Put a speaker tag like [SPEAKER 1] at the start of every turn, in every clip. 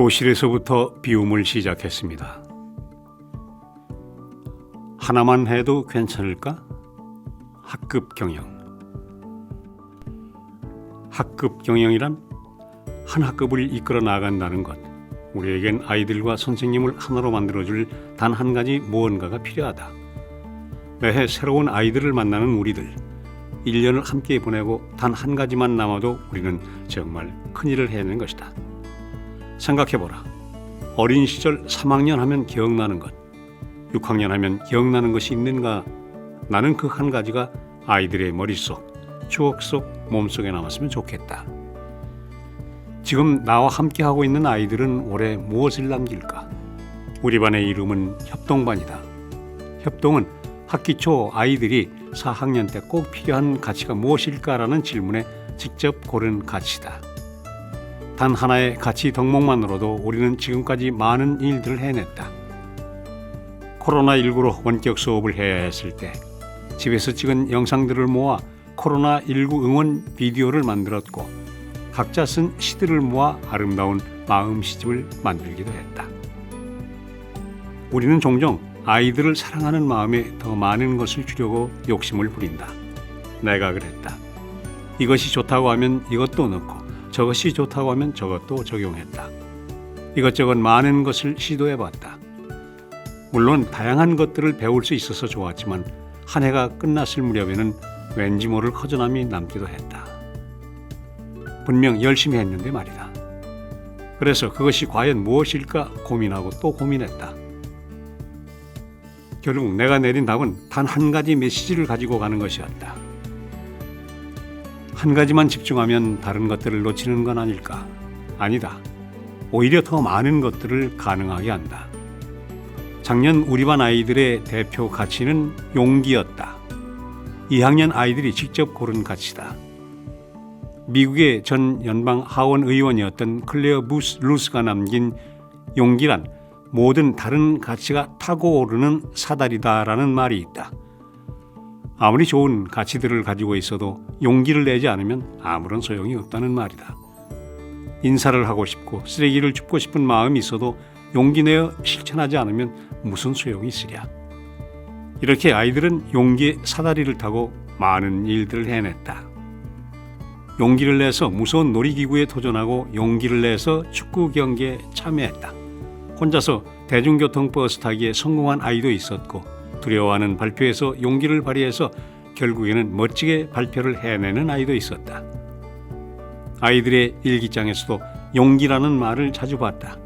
[SPEAKER 1] 교실에서부터 비움을 시작했습니다. 하나만 해도 괜찮을까? 학급 경영. 학급 경영이란 한 학급을 이끌어 나간다는 것. 우리에겐 아이들과 선생님을 하나로 만들어줄 단 한 가지 무언가가 필요하다. 매해 새로운 아이들을 만나는 우리들. 1년을 함께 보내고 단 한 가지만 남아도 우리는 정말 큰일을 해낸 것이다. 생각해보라. 어린 시절 3학년 하면 기억나는 것, 6학년 하면 기억나는 것이 있는가? 나는 그 한 가지가 아이들의 머릿속, 추억 속, 몸속에 남았으면 좋겠다. 지금 나와 함께하고 있는 아이들은 올해 무엇을 남길까? 우리 반의 이름은 협동반이다. 협동은 학기 초 아이들이 4학년 때 꼭 필요한 가치가 무엇일까라는 질문에 직접 고른 가치다. 단 하나의 가치 덕목만으로도 우리는 지금까지 많은 일들을 해냈다. 코로나19로 원격 수업을 해야 했을 때 집에서 찍은 영상들을 모아 코로나19 응원 비디오를 만들었고 각자 쓴 시들을 모아 아름다운 마음 시집을 만들기도 했다. 우리는 종종 아이들을 사랑하는 마음에 더 많은 것을 주려고 욕심을 부린다. 내가 그랬다. 이것이 좋다고 하면 이것도 넣고 저것이 좋다고 하면 저것도 적용했다. 이것저것 많은 것을 시도해봤다. 물론 다양한 것들을 배울 수 있어서 좋았지만 한 해가 끝났을 무렵에는 왠지 모를 허전함이 남기도 했다. 분명 열심히 했는데 말이다. 그래서 그것이 과연 무엇일까 고민하고 또 고민했다. 결국 내가 내린 답은 단 한 가지 메시지를 가지고 가는 것이었다. 한 가지만 집중하면 다른 것들을 놓치는 건 아닐까? 아니다. 오히려 더 많은 것들을 가능하게 한다. 작년 우리 반 아이들의 대표 가치는 용기였다. 2학년 아이들이 직접 고른 가치다. 미국의 전 연방 하원 의원이었던 클레어 루스가 남긴 용기란 모든 다른 가치가 타고 오르는 사다리다라는 말이 있다. 아무리 좋은 가치들을 가지고 있어도 용기를 내지 않으면 아무런 소용이 없다는 말이다. 인사를 하고 싶고 쓰레기를 줍고 싶은 마음이 있어도 용기 내어 실천하지 않으면 무슨 소용이 있으랴. 이렇게 아이들은 용기의 사다리를 타고 많은 일들을 해냈다. 용기를 내서 무서운 놀이기구에 도전하고 용기를 내서 축구 경기에 참여했다. 혼자서 대중교통 버스 타기에 성공한 아이도 있었고 두려워하는 발표에서 용기를 발휘해서 결국에는 멋지게 발표를 해내는 아이도 있었다. 아이들의 일기장에서도 용기라는 말을 자주 봤다.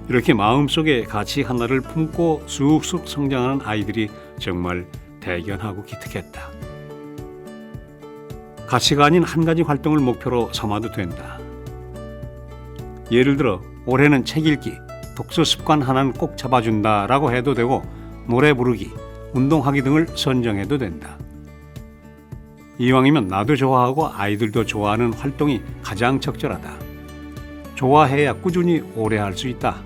[SPEAKER 1] 이렇게 마음속에 가치 하나를 품고 쑥쑥 성장하는 아이들이 정말 대견하고 기특했다. 가치가 아닌 한 가지 활동을 목표로 삼아도 된다. 예를 들어 올해는 책 읽기, 독서 습관 하나는 꼭 잡아준다라고 해도 되고 노래 부르기, 운동하기 등을 선정해도 된다. 이왕이면 나도 좋아하고 아이들도 좋아하는 활동이 가장 적절하다. 좋아해야 꾸준히 오래 할 수 있다.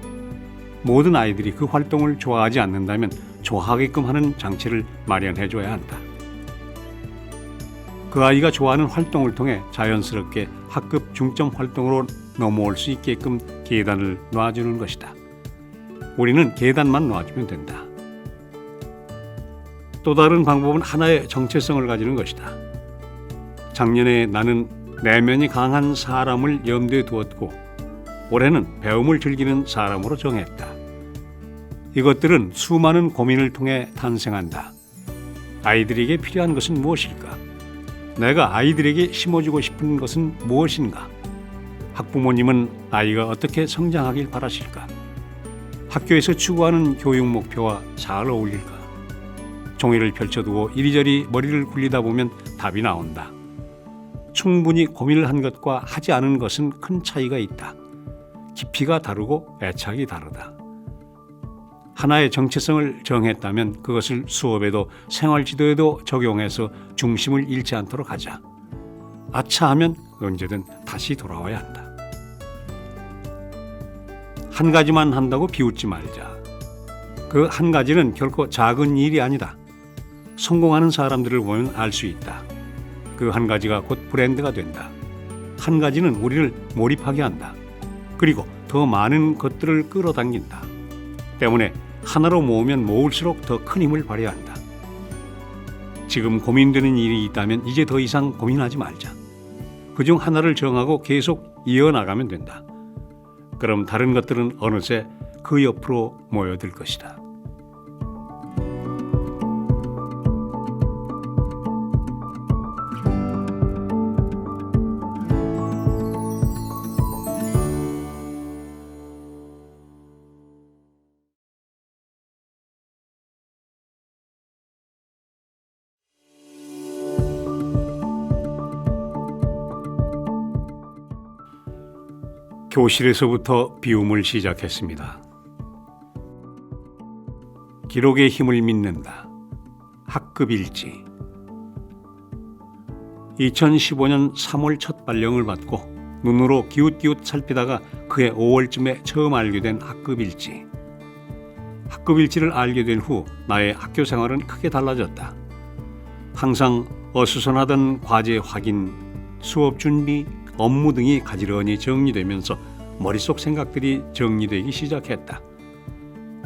[SPEAKER 1] 모든 아이들이 그 활동을 좋아하지 않는다면 좋아하게끔 하는 장치를 마련해줘야 한다. 그 아이가 좋아하는 활동을 통해 자연스럽게 학급 중점 활동으로 넘어올 수 있게끔 계단을 놔주는 것이다. 우리는 계단만 놔주면 된다. 또 다른 방법은 하나의 정체성을 가지는 것이다. 작년에 나는 내면이 강한 사람을 염두에 두었고 올해는 배움을 즐기는 사람으로 정했다. 이것들은 수많은 고민을 통해 탄생한다. 아이들에게 필요한 것은 무엇일까? 내가 아이들에게 심어주고 싶은 것은 무엇인가? 학부모님은 아이가 어떻게 성장하길 바라실까? 학교에서 추구하는 교육 목표와 잘 어울릴까? 종이를 펼쳐두고 이리저리 머리를 굴리다 보면 답이 나온다. 충분히 고민을 한 것과 하지 않은 것은 큰 차이가 있다. 깊이가 다르고 애착이 다르다. 하나의 정체성을 정했다면 그것을 수업에도 생활지도에도 적용해서 중심을 잃지 않도록 하자. 아차 하면 언제든 다시 돌아와야 한다. 한 가지만 한다고 비웃지 말자. 그 한 가지는 결코 작은 일이 아니다. 성공하는 사람들을 보면 알 수 있다. 그 한 가지가 곧 브랜드가 된다. 한 가지는 우리를 몰입하게 한다. 그리고 더 더 많은 것들을 끌어당긴다. 때문에 하나로 모으면 모을수록 더 큰 힘을 발휘한다. 지금 고민되는 일이 있다면 이제 더 이상 고민하지 말자. 그중 하나를 정하고 계속 이어나가면 된다. 그럼 다른 것들은 어느새 그 옆으로 모여들 것이다. 교실에서부터 비움을 시작했습니다. 기록의 힘을 믿는다. 학급 일지. 2015년 3월 첫 발령을 받고 눈으로 기웃기웃 살피다가 그해 5월쯤에 처음 알게 된 학급 일지. 학급 일지를 알게 된 후 나의 학교 생활은 크게 달라졌다. 항상 어수선하던 과제 확인, 수업 준비, 업무 등이 가지런히 정리되면서 머릿속 생각들이 정리되기 시작했다.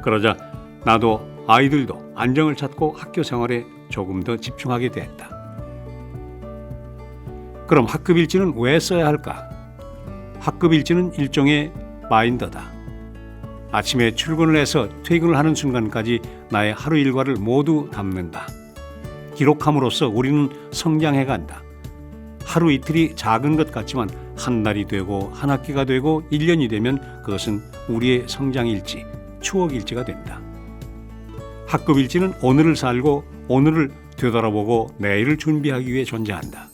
[SPEAKER 1] 그러자 나도 아이들도 안정을 찾고 학교 생활에 조금 더 집중하게 됐다. 그럼 학급 일지는 왜 써야 할까? 학급 일지는 일종의 바인더다. 아침에 출근을 해서 퇴근을 하는 순간까지 나의 하루 일과를 모두 담는다. 기록함으로써 우리는 성장해 간다. 하루 이틀이 작은 것 같지만 한 달이 되고 한 학기가 되고 1년이 되면 그것은 우리의 성장일지, 추억일지가 된다. 학급일지는 오늘을 살고 오늘을 되돌아보고 내일을 준비하기 위해 존재한다.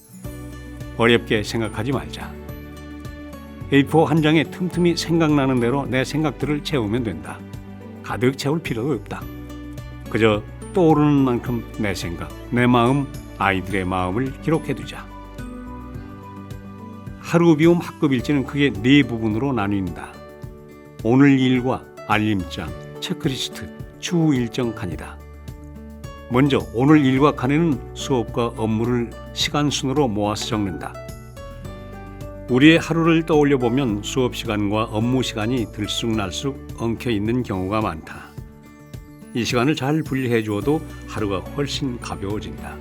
[SPEAKER 1] 어렵게 생각하지 말자. A4 한 장에 틈틈이 생각나는 대로 내 생각들을 채우면 된다. 가득 채울 필요도 없다. 그저 떠오르는 만큼 내 생각, 내 마음, 아이들의 마음을 기록해두자. 하루 비움 학급일지는 크게 네 부분으로 나뉜다. 오늘 일과 알림장, 체크리스트, 추후 일정 칸이다. 먼저 오늘 일과 칸에는 수업과 업무를 시간 순으로 모아서 적는다. 우리의 하루를 떠올려 보면 수업 시간과 업무 시간이 들쑥날쑥 엉켜 있는 경우가 많다. 이 시간을 잘 분리해 주어도 하루가 훨씬 가벼워진다.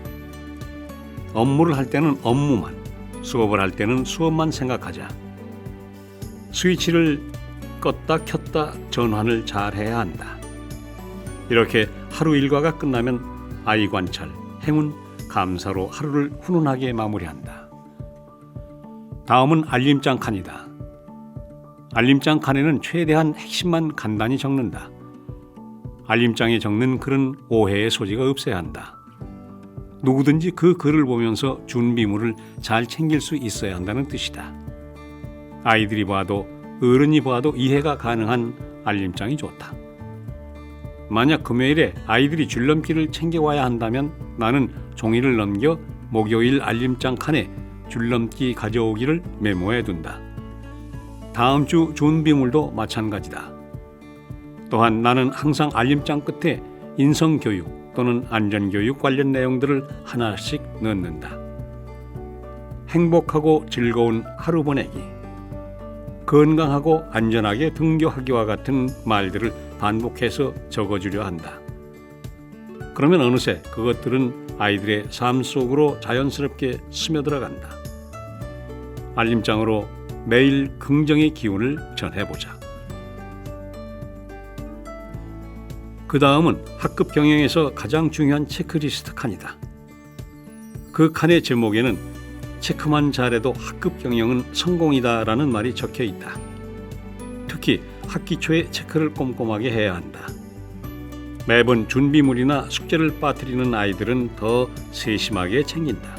[SPEAKER 1] 업무를 할 때는 업무만, 수업을 할 때는 수업만 생각하자. 스위치를 껐다 켰다 전환을 잘 해야 한다. 이렇게 하루 일과가 끝나면 아이 관찰, 행운, 감사로 하루를 훈훈하게 마무리한다. 다음은 알림장 칸이다. 알림장 칸에는 최대한 핵심만 간단히 적는다. 알림장에 적는 글은 오해의 소지가 없어야 한다. 누구든지 그 글을 보면서 준비물을 잘 챙길 수 있어야 한다는 뜻이다. 아이들이 봐도 어른이 봐도 이해가 가능한 알림장이 좋다. 만약 금요일에 아이들이 줄넘기를 챙겨와야 한다면 나는 종이를 넘겨 목요일 알림장 칸에 줄넘기 가져오기를 메모해 둔다. 다음 주 준비물도 마찬가지다. 또한 나는 항상 알림장 끝에 인성교육 또는 안전교육 관련 내용들을 하나씩 넣는다. 행복하고 즐거운 하루 보내기, 건강하고 안전하게 등교하기와 같은 말들을 반복해서 적어주려 한다. 그러면 어느새 그것들은 아이들의 삶 속으로 자연스럽게 스며들어간다. 알림장으로 매일 긍정의 기운을 전해보자. 그 다음은 학급 경영에서 가장 중요한 체크리스트 칸이다. 그 칸의 제목에는 체크만 잘해도 학급 경영은 성공이다라는 말이 적혀 있다. 특히 학기 초에 체크를 꼼꼼하게 해야 한다. 매번 준비물이나 숙제를 빠뜨리는 아이들은 더 세심하게 챙긴다.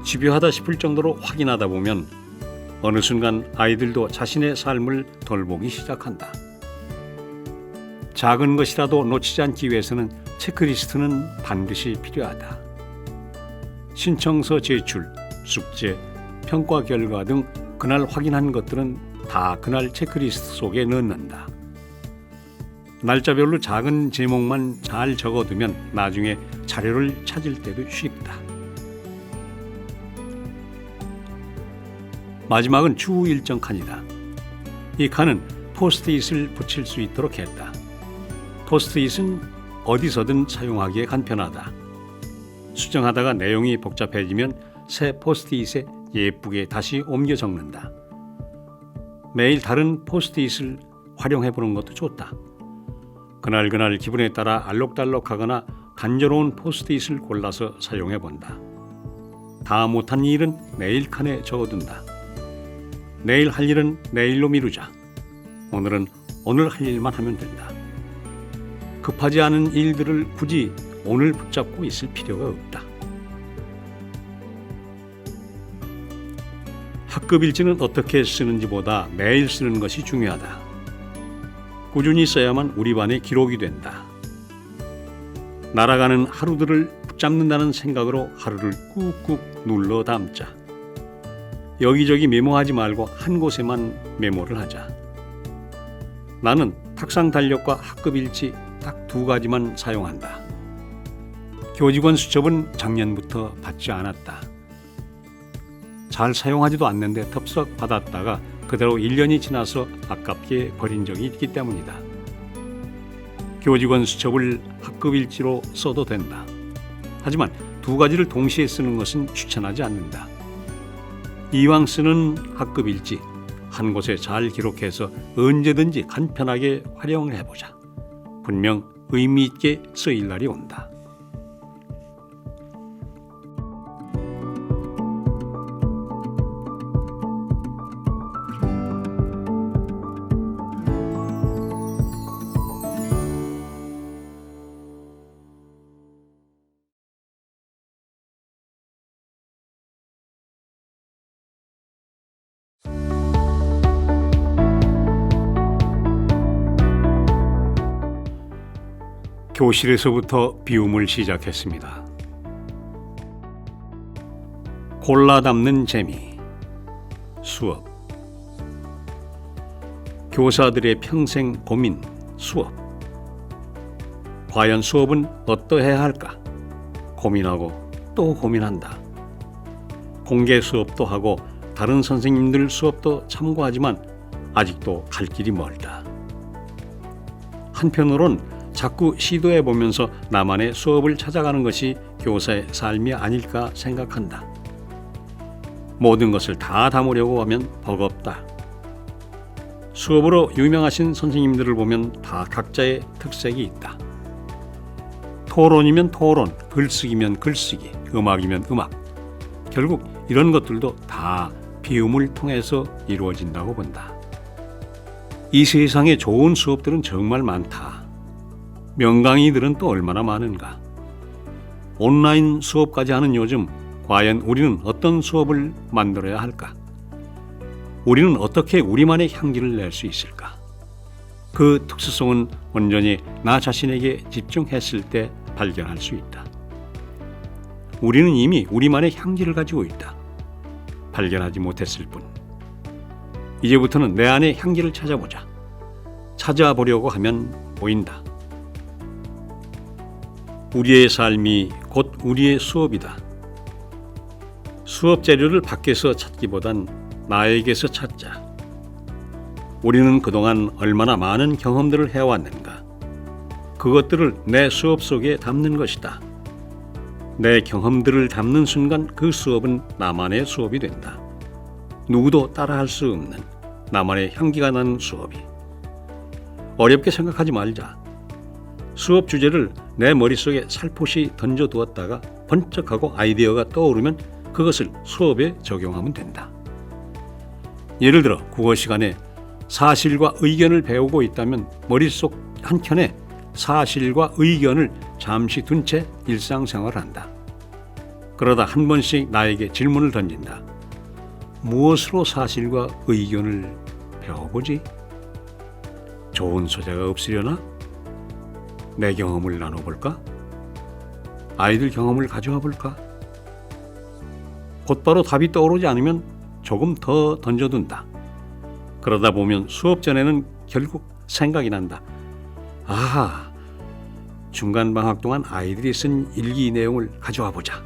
[SPEAKER 1] 집요하다 싶을 정도로 확인하다 보면 어느 순간 아이들도 자신의 삶을 돌보기 시작한다. 작은 것이라도 놓치지 않기 위해서는 체크리스트는 반드시 필요하다. 신청서 제출, 숙제, 평가 결과 등 그날 확인한 것들은 다 그날 체크리스트 속에 넣는다. 날짜별로 작은 제목만 잘 적어두면 나중에 자료를 찾을 때도 쉽다. 마지막은 추후 일정 칸이다. 이 칸은 포스트잇을 붙일 수 있도록 했다. 포스트잇은 어디서든 사용하기에 간편하다. 수정하다가 내용이 복잡해지면 새 포스트잇에 예쁘게 다시 옮겨 적는다. 매일 다른 포스트잇을 활용해보는 것도 좋다. 그날 기분에 따라 알록달록하거나 간절로운 포스트잇을 골라서 사용해본다. 다 못한 일은 내일 칸에 적어둔다. 내일 할 일은 내일로 미루자. 오늘은 오늘 할 일만 하면 된다. 급하지 않은 일들을 굳이 오늘 붙잡고 있을 필요가 없다. 학급 일지는 어떻게 쓰는지보다 매일 쓰는 것이 중요하다. 꾸준히 써야만 우리 반의 기록이 된다. 날아가는 하루들을 붙잡는다는 생각으로 하루를 꾹꾹 눌러 담자. 여기저기 메모하지 말고 한 곳에만 메모를 하자. 나는 탁상 달력과 학급 일지 딱 2가지만 사용한다. 교직원 수첩은 작년부터 받지 않았다. 잘 사용하지도 않는데 덥석 받았다가 그대로 1년이 지나서 아깝게 버린 적이 있기 때문이다. 교직원 수첩을 학급 일지로 써도 된다. 하지만 2가지를 동시에 쓰는 것은 추천하지 않는다. 이왕 쓰는 학급 일지 한 곳에 잘 기록해서 언제든지 간편하게 활용을 해보자. 분명 의미 있게 쓰일 날이 온다. 교실에서부터 비움을 시작했습니다. 골라 담는 재미, 수업. 교사들의 평생 고민, 수업. 과연 수업은 어떠해야 할까? 고민하고 또 고민한다. 공개 수업도 하고 다른 선생님들 수업도 참고하지만 아직도 갈 길이 멀다. 한편으론 자꾸 시도해보면서 나만의 수업을 찾아가는 것이 교사의 삶이 아닐까 생각한다. 모든 것을 다 담으려고 하면 버겁다. 수업으로 유명하신 선생님들을 보면 다 각자의 특색이 있다. 토론이면 토론, 글쓰기면 글쓰기, 음악이면 음악. 결국 이런 것들도 다 비움을 통해서 이루어진다고 본다. 이 세상에 좋은 수업들은 정말 많다. 명강의들은 또 얼마나 많은가. 온라인 수업까지 하는 요즘 과연 우리는 어떤 수업을 만들어야 할까? 우리는 어떻게 우리만의 향기를 낼 수 있을까? 그 특수성은 온전히 나 자신에게 집중했을 때 발견할 수 있다. 우리는 이미 우리만의 향기를 가지고 있다. 발견하지 못했을 뿐. 이제부터는 내 안의 향기를 찾아보자. 찾아보려고 하면 보인다. 우리의 삶이 곧 우리의 수업이다. 수업 재료를 밖에서 찾기보단 나에게서 찾자. 우리는 그동안 얼마나 많은 경험들을 해왔는가. 그것들을 내 수업 속에 담는 것이다. 내 경험들을 담는 순간 그 수업은 나만의 수업이 된다. 누구도 따라할 수 없는 나만의 향기가 나는 수업이. 어렵게 생각하지 말자. 수업 주제를 내 머릿속에 살포시 던져두었다가 번쩍하고 아이디어가 떠오르면 그것을 수업에 적용하면 된다. 예를 들어 국어 시간에 사실과 의견을 배우고 있다면 머릿속 한켠에 사실과 의견을 잠시 둔 채 일상생활을 한다. 그러다 한 번씩 나에게 질문을 던진다. 무엇으로 사실과 의견을 배워보지? 좋은 소재가 없으려나? 내 경험을 나눠볼까? 아이들 경험을 가져와 볼까? 곧바로 답이 떠오르지 않으면 조금 더 던져둔다. 그러다 보면 수업 전에는 결국 생각이 난다. 아하, 중간 방학 동안 아이들이 쓴 일기 내용을 가져와 보자.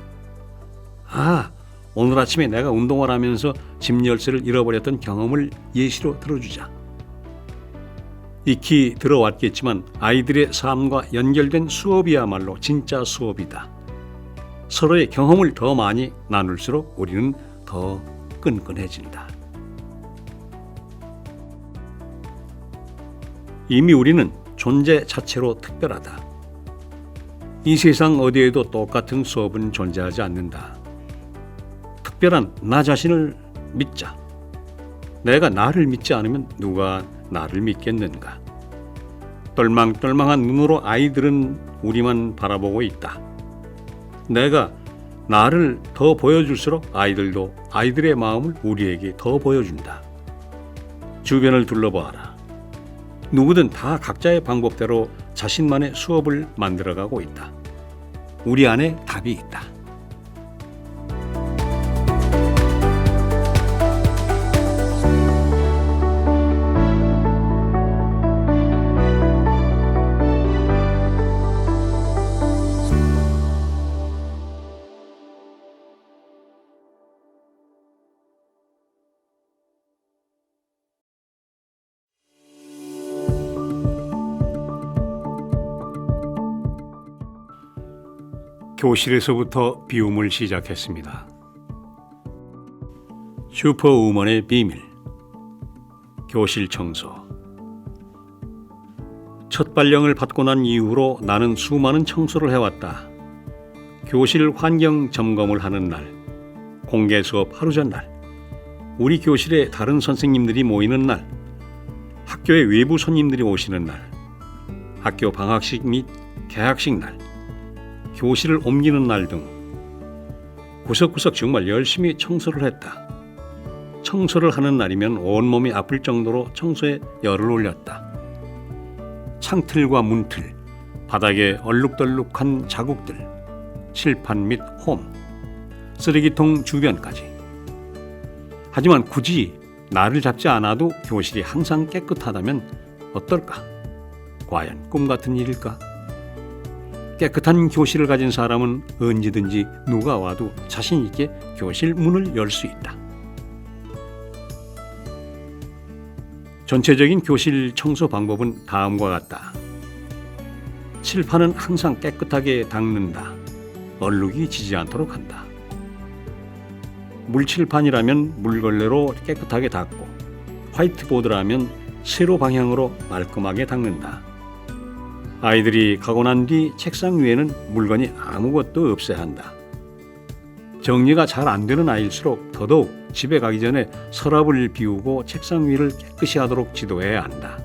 [SPEAKER 1] 아, 오늘 아침에 내가 운동을 하면서 집 열쇠를 잃어버렸던 경험을 예시로 들어주자. 익히 들어왔겠지만 아이들의 삶과 연결된 수업이야말로 진짜 수업이다. 서로의 경험을 더 많이 나눌수록 우리는 더 끈끈해진다. 이미 우리는 존재 자체로 특별하다. 이 세상 어디에도 똑같은 수업은 존재하지 않는다. 특별한 나 자신을 믿자. 내가 나를 믿지 않으면 누가 나를 믿겠는가? 똘망똘망한 눈으로 아이들은 우리만 바라보고 있다. 내가 나를 더 보여줄수록 아이들도 아이들의 마음을 우리에게 더 보여준다. 주변을 둘러보아라. 누구든 다 각자의 방법대로 자신만의 수업을 만들어가고 있다. 우리 안에 답이 있다. 교실에서부터 비움을 시작했습니다. 슈퍼우먼의 비밀. 교실 청소. 첫 발령을 받고 난 이후로 나는 수많은 청소를 해왔다. 교실 환경 점검을 하는 날, 공개 수업 하루 전날, 우리 교실에 다른 선생님들이 모이는 날, 학교에 외부 손님들이 오시는 날, 학교 방학식 및 개학식 날, 교실을 옮기는 날 등 구석구석 정말 열심히 청소를 했다. 청소를 하는 날이면 온몸이 아플 정도로 청소에 열을 올렸다. 창틀과 문틀, 바닥에 얼룩덜룩한 자국들, 칠판 및 홈, 쓰레기통 주변까지. 하지만 굳이 나를 잡지 않아도 교실이 항상 깨끗하다면 어떨까? 과연 꿈 같은 일일까? 깨끗한 교실을 가진 사람은 언제든지 누가 와도 자신 있게 교실 문을 열 수 있다. 전체적인 교실 청소 방법은 다음과 같다. 칠판은 항상 깨끗하게 닦는다. 얼룩이 지지 않도록 한다. 물칠판이라면 물걸레로 깨끗하게 닦고, 화이트보드라면 세로 방향으로 말끔하게 닦는다. 아이들이 가고 난 뒤 책상 위에는 물건이 아무것도 없어야 한다. 정리가 잘 안 되는 아이일수록 더더욱 집에 가기 전에 서랍을 비우고 책상 위를 깨끗이 하도록 지도해야 한다.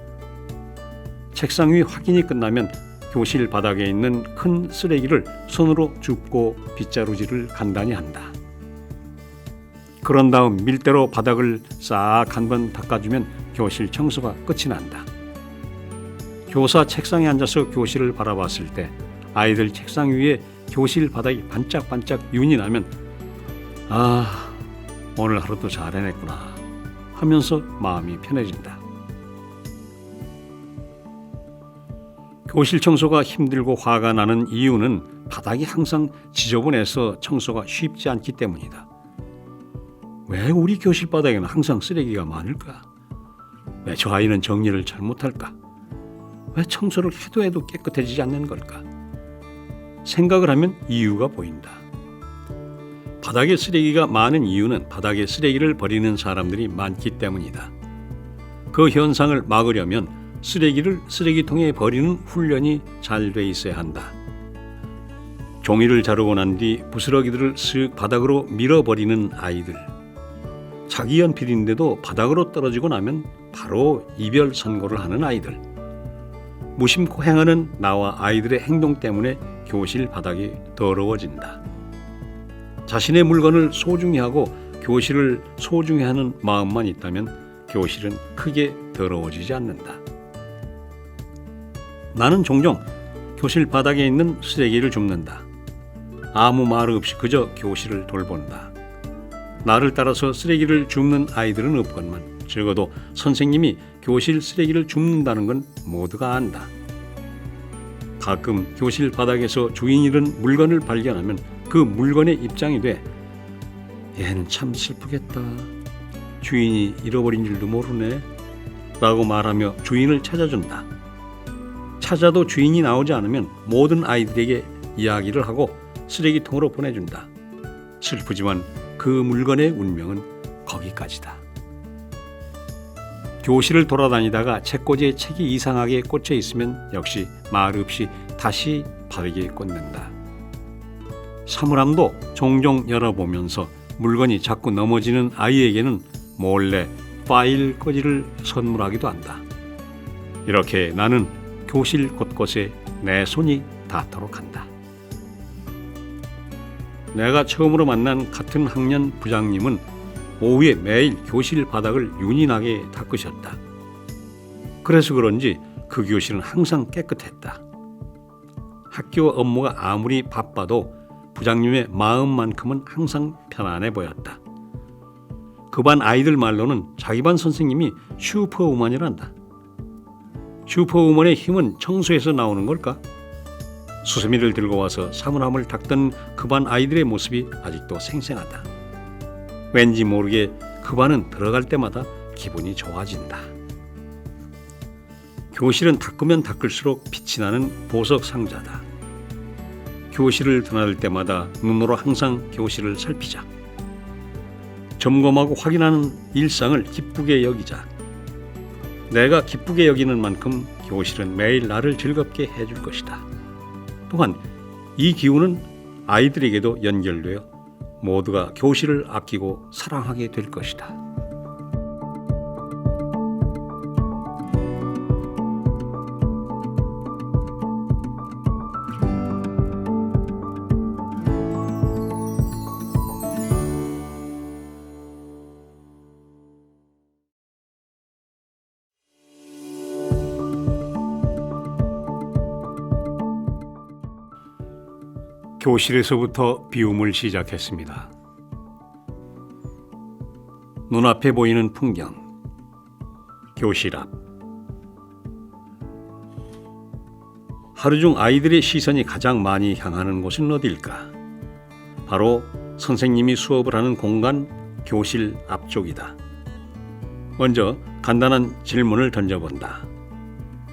[SPEAKER 1] 책상 위 확인이 끝나면 교실 바닥에 있는 큰 쓰레기를 손으로 줍고 빗자루질을 간단히 한다. 그런 다음 밀대로 바닥을 싹 한번 닦아주면 교실 청소가 끝이 난다. 교사 책상에 앉아서 교실을 바라봤을 때 아이들 책상 위에 교실 바닥이 반짝반짝 윤이 나면 아, 오늘 하루도 잘 해냈구나 하면서 마음이 편해진다. 교실 청소가 힘들고 화가 나는 이유는 바닥이 항상 지저분해서 청소가 쉽지 않기 때문이다. 왜 우리 교실 바닥에는 항상 쓰레기가 많을까? 왜 저 아이는 정리를 잘 못할까? 왜 청소를 해도 깨끗해지지 않는 걸까? 생각을 하면 이유가 보인다. 바닥에 쓰레기가 많은 이유는 바닥에 쓰레기를 버리는 사람들이 많기 때문이다. 그 현상을 막으려면 쓰레기를 쓰레기통에 버리는 훈련이 잘 돼 있어야 한다. 종이를 자르고 난 뒤 부스러기들을 쓱 바닥으로 밀어버리는 아이들. 자기 연필인데도 바닥으로 떨어지고 나면 바로 이별 선고를 하는 아이들. 무심코 행하는 나와 아이들의 행동 때문에 교실 바닥이 더러워진다. 자신의 물건을 소중히 하고 교실을 소중히 하는 마음만 있다면 교실은 크게 더러워지지 않는다. 나는 종종 교실 바닥에 있는 쓰레기를 줍는다. 아무 말 없이 그저 교실을 돌본다. 나를 따라서 쓰레기를 줍는 아이들은 없건만 적어도 선생님이 교실 쓰레기를 줍는다는 건 모두가 안다. 가끔 교실 바닥에서 주인 잃은 물건을 발견하면 그 물건의 입장이 돼 얘는 참 슬프겠다. 주인이 잃어버린 줄도 모르네 라고 말하며 주인을 찾아준다. 찾아도 주인이 나오지 않으면 모든 아이들에게 이야기를 하고 쓰레기통으로 보내준다. 슬프지만 그 물건의 운명은 거기까지다. 교실을 돌아다니다가 책꽂이에 책이 이상하게 꽂혀 있으면 역시 말 없이 다시 바르게 꽂는다. 사물함도 종종 열어보면서 물건이 자꾸 넘어지는 아이에게는 몰래 파일 꽂이를 선물하기도 한다. 이렇게 나는 교실 곳곳에 내 손이 닿도록 한다. 내가 처음으로 만난 같은 학년 부장님은 오후에 매일 교실 바닥을 윤희나게 닦으셨다. 그래서 그런지 그 교실은 항상 깨끗했다. 학교 업무가 아무리 바빠도 부장님의 마음만큼은 항상 편안해 보였다. 그 반 아이들 말로는 자기 반 선생님이 슈퍼우먼이란다. 슈퍼우먼의 힘은 청소에서 나오는 걸까? 수세미를 들고 와서 사물함을 닦던 그 반 아이들의 모습이 아직도 생생하다. 왠지 모르게 그 반은 들어갈 때마다 기분이 좋아진다. 교실은 닦으면 닦을수록 빛이 나는 보석 상자다. 교실을 드나들 때마다 눈으로 항상 교실을 살피자. 점검하고 확인하는 일상을 기쁘게 여기자. 내가 기쁘게 여기는 만큼 교실은 매일 나를 즐겁게 해줄 것이다. 또한 이 기운은 아이들에게도 연결되어 모두가 교실을 아끼고 사랑하게 될 것이다. 교실에서부터 비움을 시작했습니다. 눈앞에 보이는 풍경, 교실 앞. 하루 중 아이들의 시선이 가장 많이 향하는 곳은 어딜까? 바로 선생님이 수업을 하는 공간, 교실 앞쪽이다. 먼저 간단한 질문을 던져본다.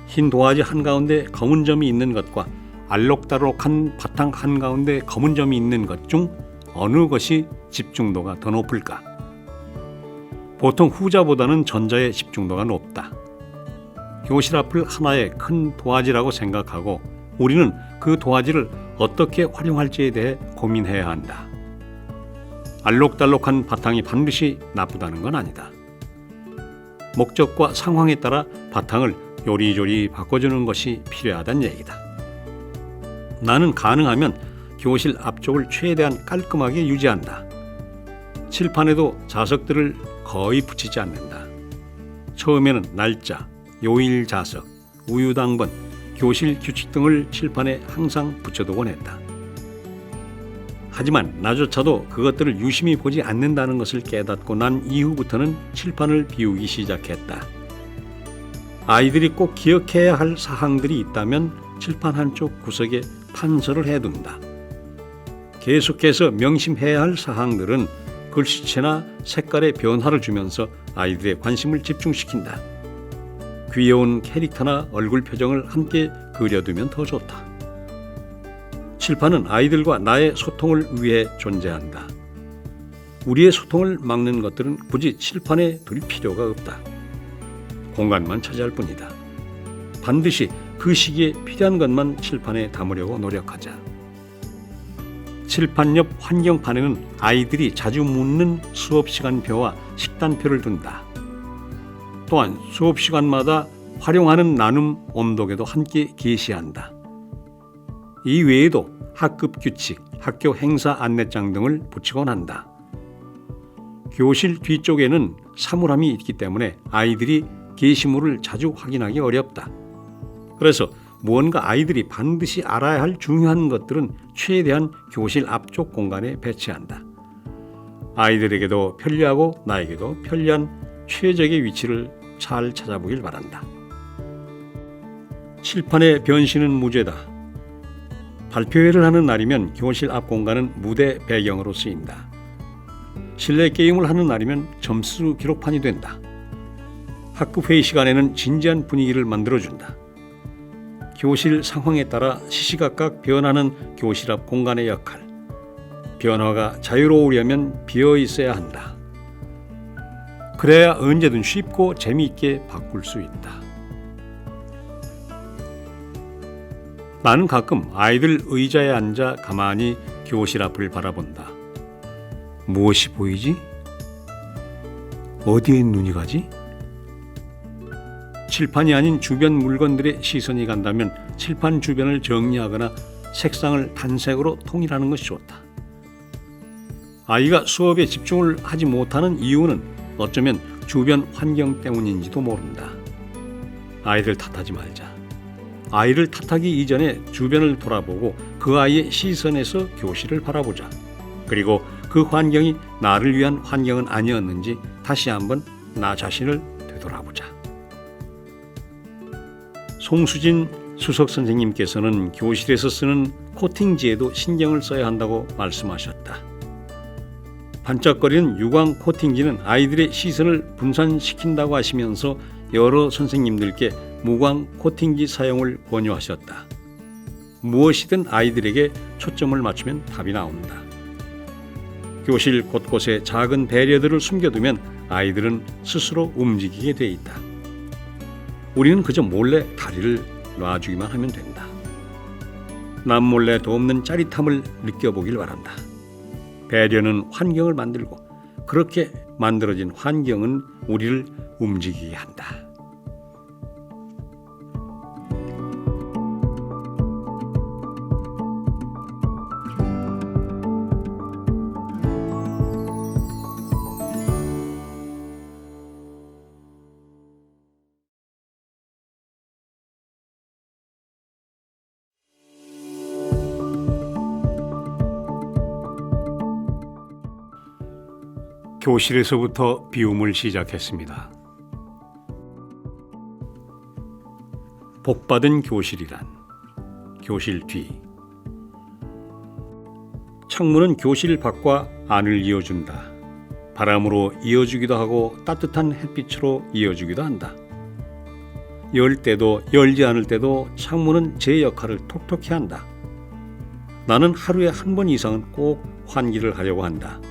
[SPEAKER 1] 흰 도화지 한가운데 검은 점이 있는 것과 알록달록한 바탕 한가운데 검은 점이 있는 것 중 어느 것이 집중도가 더 높을까? 보통 후자보다는 전자의 집중도가 높다. 교실 앞을 하나의 큰 도화지라고 생각하고 우리는 그 도화지를 어떻게 활용할지에 대해 고민해야 한다. 알록달록한 바탕이 반드시 나쁘다는 건 아니다. 목적과 상황에 따라 바탕을 요리조리 바꿔주는 것이 필요하다는 얘기다. 나는 가능하면 교실 앞쪽을 최대한 깔끔하게 유지한다. 칠판에도 자석들을 거의 붙이지 않는다. 처음에는 날짜, 요일 자석, 우유 당번, 교실 규칙 등을 칠판에 항상 붙여두곤 했다. 하지만 나조차도 그것들을 유심히 보지 않는다는 것을 깨닫고 난 이후부터는 칠판을 비우기 시작했다. 아이들이 꼭 기억해야 할 사항들이 있다면 칠판 한쪽 구석에 판서를 해둔다. 계속해서 명심해야 할 사항들은 글씨체나 색깔의 변화를 주면서 아이들의 관심을 집중시킨다. 귀여운 캐릭터나 얼굴 표정을 함께 그려두면 더 좋다. 칠판은 아이들과 나의 소통을 위해 존재한다. 우리의 소통을 막는 것들은 굳이 칠판에 둘 필요가 없다. 공간만 차지할 뿐이다. 반드시 그 시기에 필요한 것만 칠판에 담으려고 노력하자. 칠판 옆 환경판에는 아이들이 자주 묻는 수업시간표와 식단표를 둔다. 또한 수업시간마다 활용하는 나눔 온도계도 함께 게시한다. 이 외에도 학급 규칙, 학교 행사 안내장 등을 붙이곤 한다. 교실 뒤쪽에는 사물함이 있기 때문에 아이들이 게시물을 자주 확인하기 어렵다. 그래서 무언가 아이들이 반드시 알아야 할 중요한 것들은 최대한 교실 앞쪽 공간에 배치한다. 아이들에게도 편리하고 나에게도 편리한 최적의 위치를 잘 찾아보길 바란다. 칠판의 변신은 무죄다. 발표회를 하는 날이면 교실 앞 공간은 무대 배경으로 쓰인다. 실내 게임을 하는 날이면 점수 기록판이 된다. 학급 회의 시간에는 진지한 분위기를 만들어준다. 교실 상황에 따라 시시각각 변하는 교실 앞 공간의 역할. 변화가 자유로우려면 비어 있어야 한다. 그래야 언제든 쉽고 재미있게 바꿀 수 있다. 나는 가끔 아이들 의자에 앉아 가만히 교실 앞을 바라본다. 무엇이 보이지? 어디에 눈이 가지? 칠판이 아닌 주변 물건들의 시선이 간다면 칠판 주변을 정리하거나 색상을 단색으로 통일하는 것이 좋다. 아이가 수업에 집중을 하지 못하는 이유는 어쩌면 주변 환경 때문인지도 모른다. 아이를 탓하지 말자. 아이를 탓하기 이전에 주변을 돌아보고 그 아이의 시선에서 교실을 바라보자. 그리고 그 환경이 나를 위한 환경은 아니었는지 다시 한번 나 자신을 되돌아보자. 송수진 수석 선생님께서는 교실에서 쓰는 코팅지에도 신경을 써야 한다고 말씀하셨다. 반짝거리는 유광 코팅지는 아이들의 시선을 분산시킨다고 하시면서 여러 선생님들께 무광 코팅지 사용을 권유하셨다. 무엇이든 아이들에게 초점을 맞추면 답이 나온다. 교실 곳곳에 작은 배려들을 숨겨두면 아이들은 스스로 움직이게 돼 있다. 우리는 그저 몰래 다리를 놔주기만 하면 된다. 남몰래 돕는 짜릿함을 느껴보길 바란다. 배려는 환경을 만들고 그렇게 만들어진 환경은 우리를 움직이게 한다. 교실에서부터 비움을 시작했습니다. 복받은 교실이란 교실 뒤. 창문은 교실 밖과 안을 이어준다. 바람으로 이어주기도 하고 따뜻한 햇빛으로 이어주기도 한다. 열 때도 열지 않을 때도 창문은 제 역할을 톡톡히 한다. 나는 하루에 한 번 이상은 꼭 환기를 하려고 한다.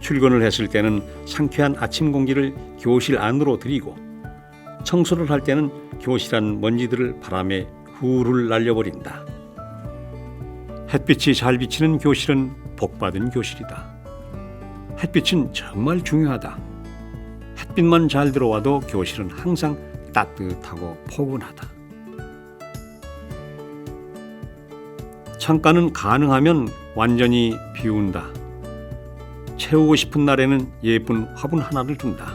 [SPEAKER 1] 출근을 했을 때는 상쾌한 아침 공기를 교실 안으로 들이고 청소를 할 때는 교실 안 먼지들을 바람에 후를 날려버린다. 햇빛이 잘 비치는 교실은 복받은 교실이다. 햇빛은 정말 중요하다. 햇빛만 잘 들어와도 교실은 항상 따뜻하고 포근하다. 창가는 가능하면 완전히 비운다. 채우고 싶은 날에는 예쁜 화분 하나를 둔다.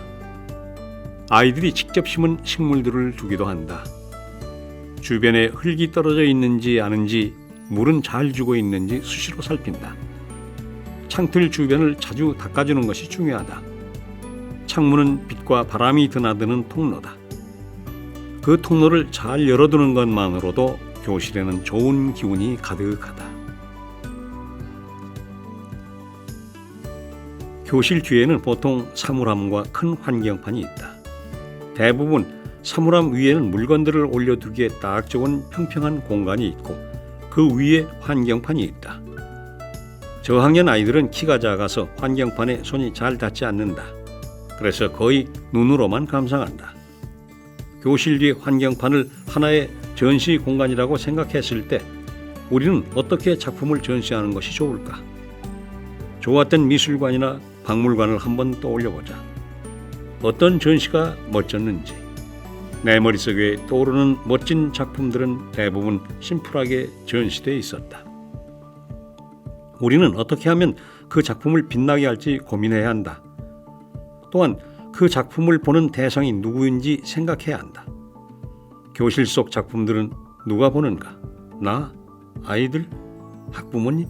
[SPEAKER 1] 아이들이 직접 심은 식물들을 두기도 한다. 주변에 흙이 떨어져 있는지 아는지, 물은 잘 주고 있는지 수시로 살핀다. 창틀 주변을 자주 닦아주는 것이 중요하다. 창문은 빛과 바람이 드나드는 통로다. 그 통로를 잘 열어두는 것만으로도 교실에는 좋은 기운이 가득하다. 교실 뒤에는 보통 사물함과 큰 환경판이 있다. 대부분 사물함 위에는 물건들을 올려두기에 딱 좋은 평평한 공간이 있고 그 위에 환경판이 있다. 저학년 아이들은 키가 작아서 환경판에 손이 잘 닿지 않는다. 그래서 거의 눈으로만 감상한다. 교실 뒤 환경판을 하나의 전시 공간이라고 생각했을 때 우리는 어떻게 작품을 전시하는 것이 좋을까? 좋았던 미술관이나 박물관을 한번 떠올려보자. 어떤 전시가 멋졌는지. 내 머릿속에 떠오르는 멋진 작품들은 대부분 심플하게 전시되어 있었다. 우리는 어떻게 하면 그 작품을 빛나게 할지 고민해야 한다. 또한 그 작품을 보는 대상이 누구인지 생각해야 한다. 교실 속 작품들은 누가 보는가? 나? 아이들? 학부모님?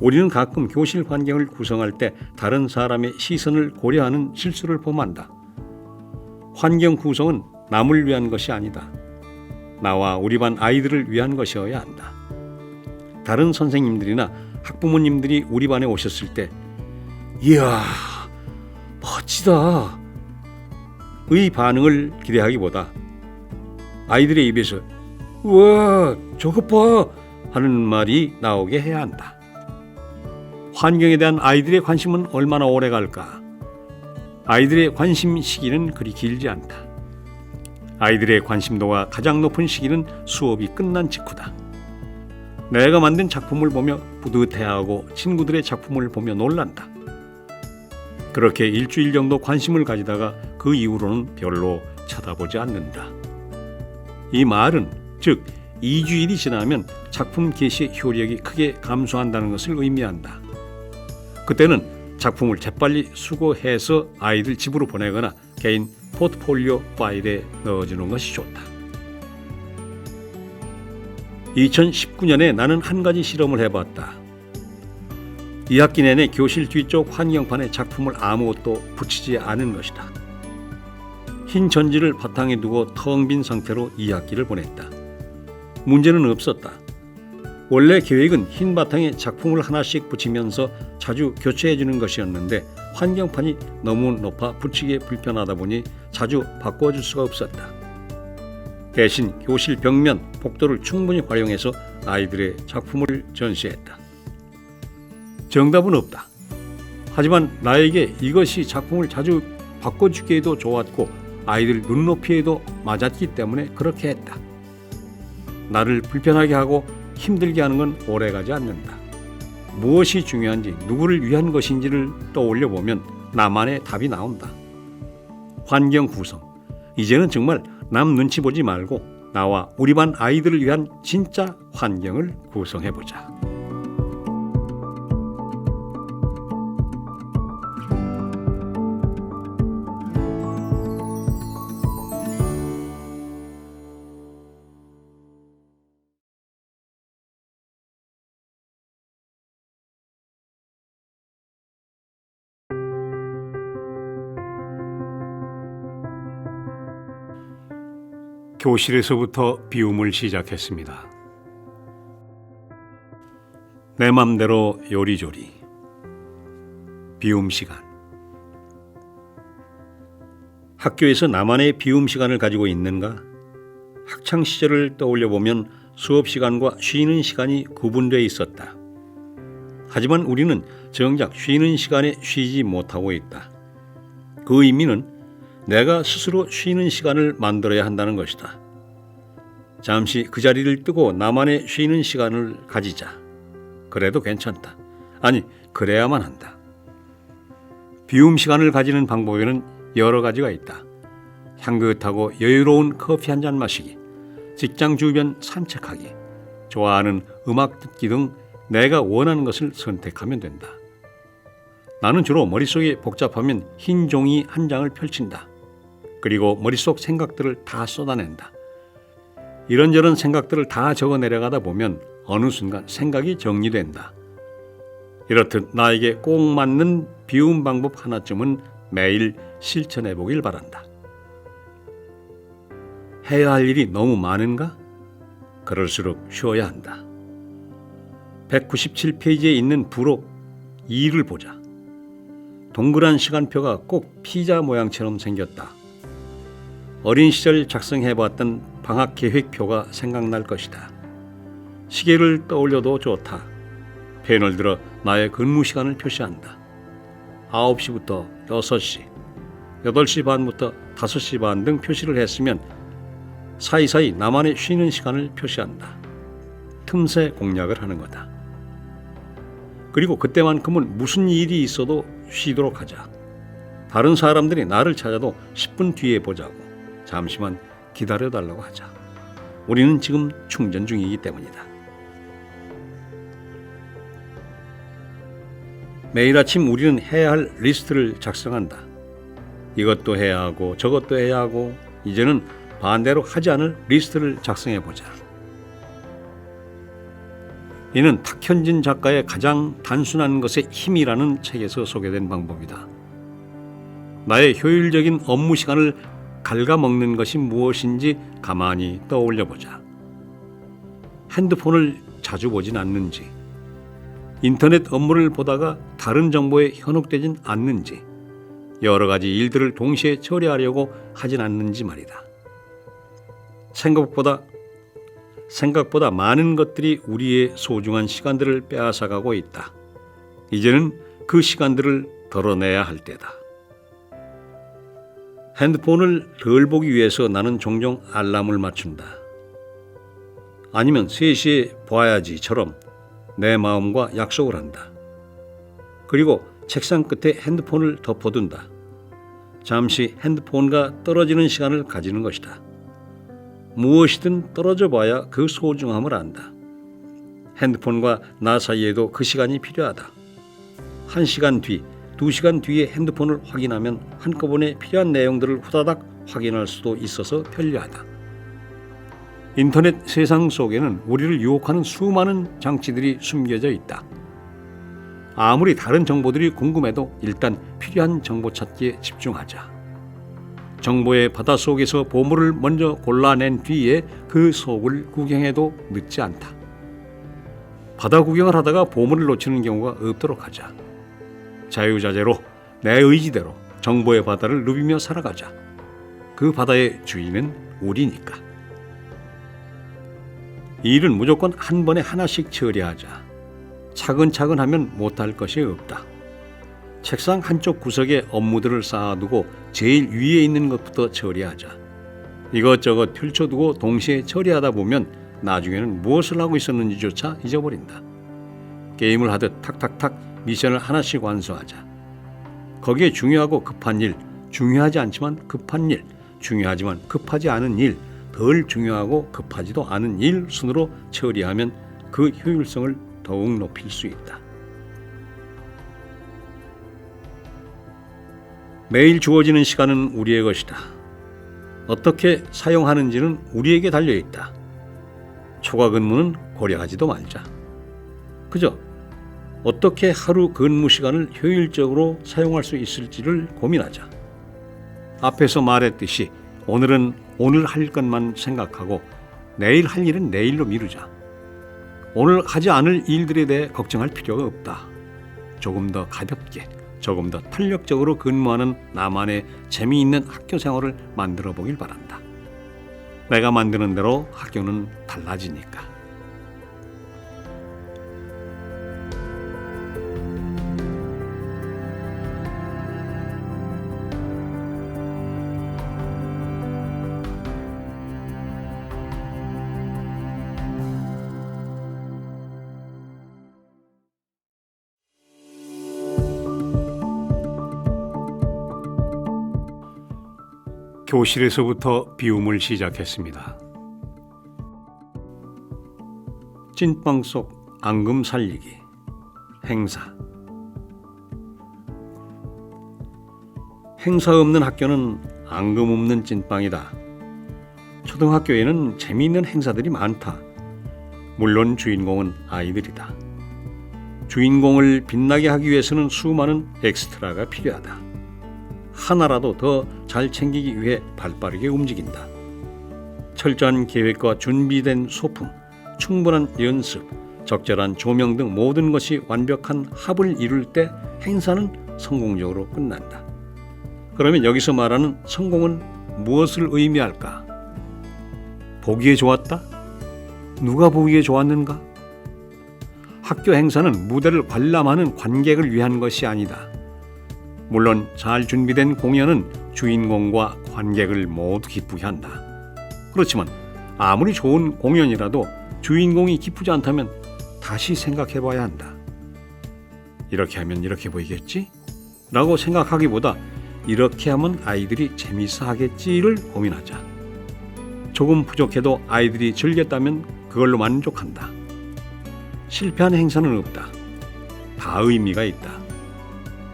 [SPEAKER 1] 우리는 가끔 교실 환경을 구성할 때 다른 사람의 시선을 고려하는 실수를 범한다. 환경 구성은 남을 위한 것이 아니다. 나와 우리 반 아이들을 위한 것이어야 한다. 다른 선생님들이나 학부모님들이 우리 반에 오셨을 때 이야, 멋지다. 의 반응을 기대하기보다 아이들의 입에서 우와 저것 봐 하는 말이 나오게 해야 한다. 환경에 대한 아이들의 관심은 얼마나 오래 갈까? 아이들의 관심 시기는 그리 길지 않다. 아이들의 관심도가 가장 높은 시기는 수업이 끝난 직후다. 내가 만든 작품을 보며 뿌듯해하고 친구들의 작품을 보며 놀란다. 그렇게 일주일 정도 관심을 가지다가 그 이후로는 별로 쳐다보지 않는다. 이 말은 즉 2주일이 지나면 작품 게시의 효력이 크게 감소한다는 것을 의미한다. 그때는 작품을 재빨리 수거해서 아이들 집으로 보내거나 개인 포트폴리오 파일에 넣어주는 것이 좋다. 2019년에 나는 한 가지 실험을 해봤다. 2학기 내내 교실 뒤쪽 환경판에 작품을 아무것도 붙이지 않은 것이다. 흰 전지를 바탕에 두고 텅 빈 상태로 2학기를 보냈다. 문제는 없었다. 원래 계획은 흰 바탕에 작품을 하나씩 붙이면서 자주 교체해 주는 것이었는데 환경판이 너무 높아 붙이기에 불편하다 보니 자주 바꿔줄 수가 없었다. 대신 교실 벽면, 복도를 충분히 활용해서 아이들의 작품을 전시했다. 정답은 없다. 하지만 나에게 이것이 작품을 자주 바꿔주기에도 좋았고 아이들 눈높이에도 맞았기 때문에 그렇게 했다. 나를 불편하게 하고 힘들게 하는 건 오래가지 않는다. 무엇이 중요한지 누구를 위한 것인지를 떠올려 보면 나만의 답이 나온다. 환경 구성. 이제는 정말 남 눈치 보지 말고 나와 우리 반 아이들을 위한 진짜 환경을 구성해보자. 교실에서부터 비움을 시작했습니다. 내 맘대로 요리조리. 비움 시간. 학교에서 나만의 비움 시간을 가지고 있는가? 학창 시절을 떠올려 보면 수업 시간과 쉬는 시간이 구분되어 있었다. 하지만 우리는 정작 쉬는 시간에 쉬지 못하고 있다. 그 의미는 내가 스스로 쉬는 시간을 만들어야 한다는 것이다. 잠시 그 자리를 뜨고 나만의 쉬는 시간을 가지자. 그래도 괜찮다. 아니, 그래야만 한다. 비움 시간을 가지는 방법에는 여러 가지가 있다. 향긋하고 여유로운 커피 한 잔 마시기, 직장 주변 산책하기, 좋아하는 음악 듣기 등 내가 원하는 것을 선택하면 된다. 나는 주로 머릿속이 복잡하면 흰 종이 한 장을 펼친다. 그리고 머릿속 생각들을 다 쏟아낸다. 이런저런 생각들을 다 적어 내려가다 보면 어느 순간 생각이 정리된다. 이렇듯 나에게 꼭 맞는 비움 방법 하나쯤은 매일 실천해 보길 바란다. 해야 할 일이 너무 많은가? 그럴수록 쉬어야 한다. 197페이지에 있는 부록 2를 보자. 동그란 시간표가 꼭 피자 모양처럼 생겼다. 어린 시절 작성해봤던 방학 계획표가 생각날 것이다. 시계를 떠올려도 좋다. 펜을 들어 나의 근무 시간을 표시한다. 9시부터 6시, 8시 반부터 5시 반 등 표시를 했으면 사이사이 나만의 쉬는 시간을 표시한다. 틈새 공략을 하는 거다. 그리고 그때만큼은 무슨 일이 있어도 쉬도록 하자. 다른 사람들이 나를 찾아도 10분 뒤에 보자고. 잠시만 기다려달라고 하자. 우리는 지금 충전 중이기 때문이다. 매일 아침 우리는 해야 할 리스트를 작성한다. 이것도 해야 하고 저것도 해야 하고 이제는 반대로 하지 않을 리스트를 작성해보자. 이는 탁현진 작가의 가장 단순한 것의 힘이라는 책에서 소개된 방법이다. 나의 효율적인 업무 시간을 갉아먹는 것이 무엇인지 가만히 떠올려보자. 핸드폰을 자주 보진 않는지, 인터넷 업무를 보다가 다른 정보에 현혹되진 않는지, 여러 가지 일들을 동시에 처리하려고 하진 않는지 말이다. 생각보다 많은 것들이 우리의 소중한 시간들을 빼앗아가고 있다. 이제는 그 시간들을 덜어내야 할 때다. 핸드폰을 덜 보기 위해서 나는 종종 알람을 맞춘다. 아니면 3시에 봐야지처럼 내 마음과 약속을 한다. 그리고 책상 끝에 핸드폰을 덮어둔다. 잠시 핸드폰과 떨어지는 시간을 가지는 것이다. 무엇이든 떨어져 봐야 그 소중함을 안다. 핸드폰과 나 사이에도 그 시간이 필요하다. 1시간 뒤, 2시간 뒤에 핸드폰을 확인하면 한꺼번에 필요한 내용들을 후다닥 확인할 수도 있어서 편리하다. 인터넷 세상 속에는 우리를 유혹하는 수많은 장치들이 숨겨져 있다. 아무리 다른 정보들이 궁금해도 일단 필요한 정보 찾기에 집중하자. 정보의 바닷속에서 보물을 먼저 골라낸 뒤에 그 속을 구경해도 늦지 않다. 바다 구경을 하다가 보물을 놓치는 경우가 없도록 하자. 자유자재로 내 의지대로 정보의 바다를 누비며 살아가자. 그 바다의 주인은 우리니까. 일은 무조건 한 번에 하나씩 처리하자. 차근차근 하면 못할 것이 없다. 책상 한쪽 구석에 업무들을 쌓아두고 제일 위에 있는 것부터 처리하자. 이것저것 펼쳐두고 동시에 처리하다 보면 나중에는 무엇을 하고 있었는지조차 잊어버린다. 게임을 하듯 탁탁탁 미션을 하나씩 완수하자. 거기에 중요하고 급한 일, 중요하지 않지만 급한 일, 중요하지만 급하지 않은 일, 덜 중요하고 급하지도 않은 일 순으로 처리하면 그 효율성을 더욱 높일 수 있다. 매일 주어지는 시간은 우리의 것이다. 어떻게 사용하는지는 우리에게 달려있다. 초과 근무는 고려하지도 말자. 그저 어떻게 하루 근무 시간을 효율적으로 사용할 수 있을지를 고민하자. 앞에서 말했듯이 오늘은 오늘 할 것만 생각하고 내일 할 일은 내일로 미루자. 오늘 하지 않을 일들에 대해 걱정할 필요가 없다. 조금 더 가볍게, 조금 더 탄력적으로 근무하는 나만의 재미있는 학교 생활을 만들어 보길 바란다. 내가 만드는 대로 학교는 달라지니까. 교실에서부터 비움을 시작했습니다. 찐빵 속 앙금 살리기, 행사. 행사 없는 학교는 앙금 없는 찐빵이다. 초등학교에는 재미있는 행사들이 많다. 물론 주인공은 아이들이다. 주인공을 빛나게 하기 위해서는 수많은 엑스트라가 필요하다. 하나라도 더 잘 챙기기 위해 발빠르게 움직인다. 철저한 계획과 준비된 소품, 충분한 연습, 적절한 조명 등 모든 것이 완벽한 합을 이룰 때 행사는 성공적으로 끝난다. 그러면 여기서 말하는 성공은 무엇을 의미할까? 보기에 좋았다? 누가 보기에 좋았는가? 학교 행사는 무대를 관람하는 관객을 위한 것이 아니다. 물론 잘 준비된 공연은 주인공과 관객을 모두 기쁘게 한다. 그렇지만 아무리 좋은 공연이라도 주인공이 기쁘지 않다면 다시 생각해 봐야 한다. 이렇게 하면 이렇게 보이겠지? 라고 생각하기보다 이렇게 하면 아이들이 재미있어 하겠지를 고민하자. 조금 부족해도 아이들이 즐겼다면 그걸로 만족한다. 실패한 행사는 없다. 다 의미가 있다.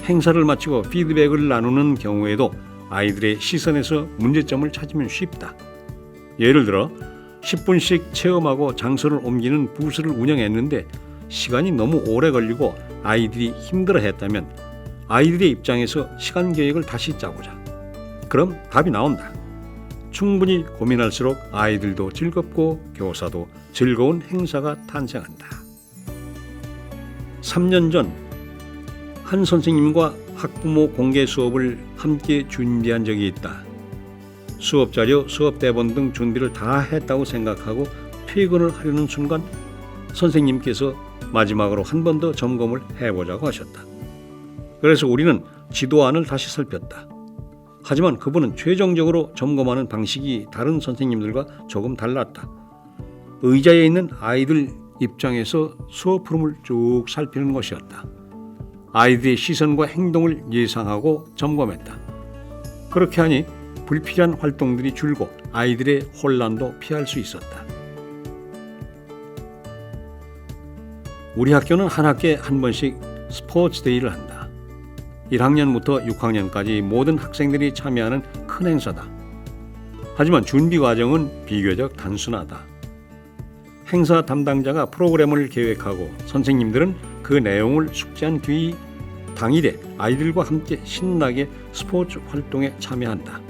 [SPEAKER 1] 행사를 마치고 피드백을 나누는 경우에도 아이들의 시선에서 문제점을 찾으면 쉽다. 예를 들어 10분씩 체험하고 장소를 옮기는 부스를 운영했는데 시간이 너무 오래 걸리고 아이들이 힘들어했다면 아이들의 입장에서 시간 계획을 다시 짜보자. 그럼 답이 나온다. 충분히 고민할수록 아이들도 즐겁고 교사도 즐거운 행사가 탄생한다. 3년 전 한 선생님과 학부모 공개 수업을 함께 준비한 적이 있다. 수업 자료, 수업 대본 등 준비를 다 했다고 생각하고 퇴근을 하려는 순간 선생님께서 마지막으로 한 번 더 점검을 해보자고 하셨다. 그래서 우리는 지도안을 다시 살폈다. 하지만 그분은 최종적으로 점검하는 방식이 다른 선생님들과 조금 달랐다. 의자에 있는 아이들 입장에서 수업 흐름을 쭉 살피는 것이었다. 아이들의 시선과 행동을 예상하고 점검했다. 그렇게 하니 불필요한 활동들이 줄고 아이들의 혼란도 피할 수 있었다. 우리 학교는 한 학기에 한 번씩 스포츠 데이를 한다. 1학년부터 6학년까지 모든 학생들이 참여하는 큰 행사다. 하지만 준비 과정은 비교적 단순하다. 행사 담당자가 프로그램을 계획하고 선생님들은 그 내용을 숙지한 뒤 당일에 아이들과 함께 신나게 스포츠 활동에 참여한다.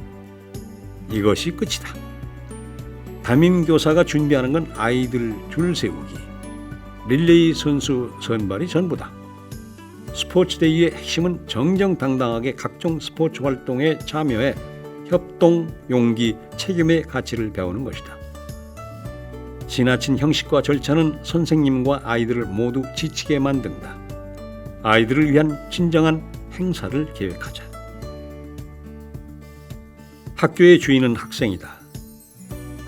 [SPEAKER 1] 이것이 끝이다. 담임교사가 준비하는 건 아이들 줄 세우기, 릴레이 선수 선발이 전부다. 스포츠데이의 핵심은 정정당당하게 각종 스포츠 활동에 참여해 협동, 용기, 책임의 가치를 배우는 것이다. 지나친 형식과 절차는 선생님과 아이들을 모두 지치게 만든다. 아이들을 위한 진정한 행사를 계획하자. 학교의 주인은 학생이다.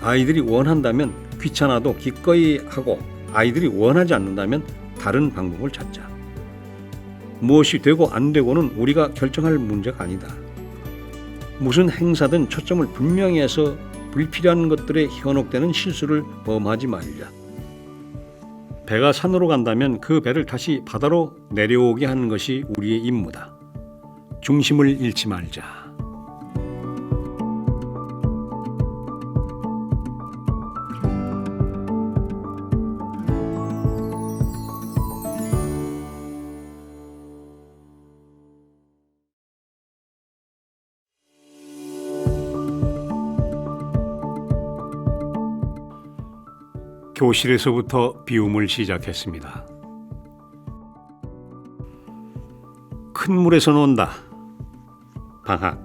[SPEAKER 1] 아이들이 원한다면 귀찮아도 기꺼이 하고 아이들이 원하지 않는다면 다른 방법을 찾자. 무엇이 되고 안 되고는 우리가 결정할 문제가 아니다. 무슨 행사든 초점을 분명히 해서 불필요한 것들에 현혹되는 실수를 범하지 말자. 배가 산으로 간다면 그 배를 다시 바다로 내려오게 하는 것이 우리의 임무다. 중심을 잃지 말자. 교실에서부터 비움을 시작했습니다. 큰 물에서 논다. 방학.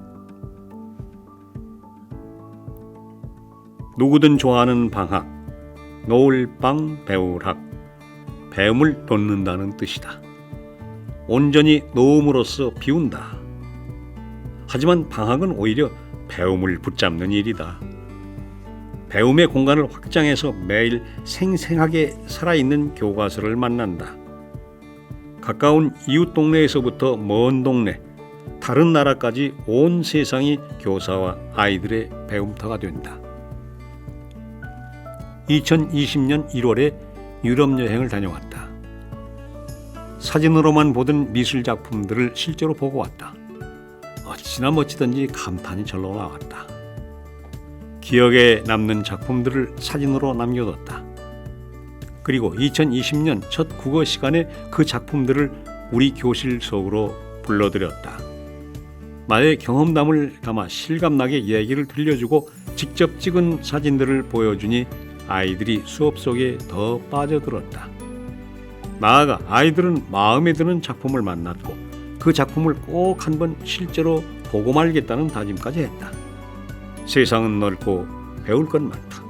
[SPEAKER 1] 누구든 좋아하는 방학. 노을방 배울학. 배움을 돋는다는 뜻이다. 온전히 놓음으로써 비운다. 하지만 방학은 오히려 배움을 붙잡는 일이다. 배움의 공간을 확장해서 매일 생생하게 살아있는 교과서를 만난다. 가까운 이웃 동네에서부터 먼 동네, 다른 나라까지 온 세상이 교사와 아이들의 배움터가 된다. 2020년 1월에 유럽 여행을 다녀왔다. 사진으로만 보던 미술 작품들을 실제로 보고 왔다. 어찌나 멋지던지 감탄이 절로 나왔다. 기억에 남는 작품들을 사진으로 남겨뒀다. 그리고 2020년 첫 국어 시간에 그 작품들을 우리 교실 속으로 불러들였다. 나의 경험담을 담아 실감나게 얘기를 들려주고 직접 찍은 사진들을 보여주니 아이들이 수업 속에 더 빠져들었다. 나아가 아이들은 마음에 드는 작품을 만났고 그 작품을 꼭 한번 실제로 보고 말겠다는 다짐까지 했다. 세상은 넓고 배울 건 많다.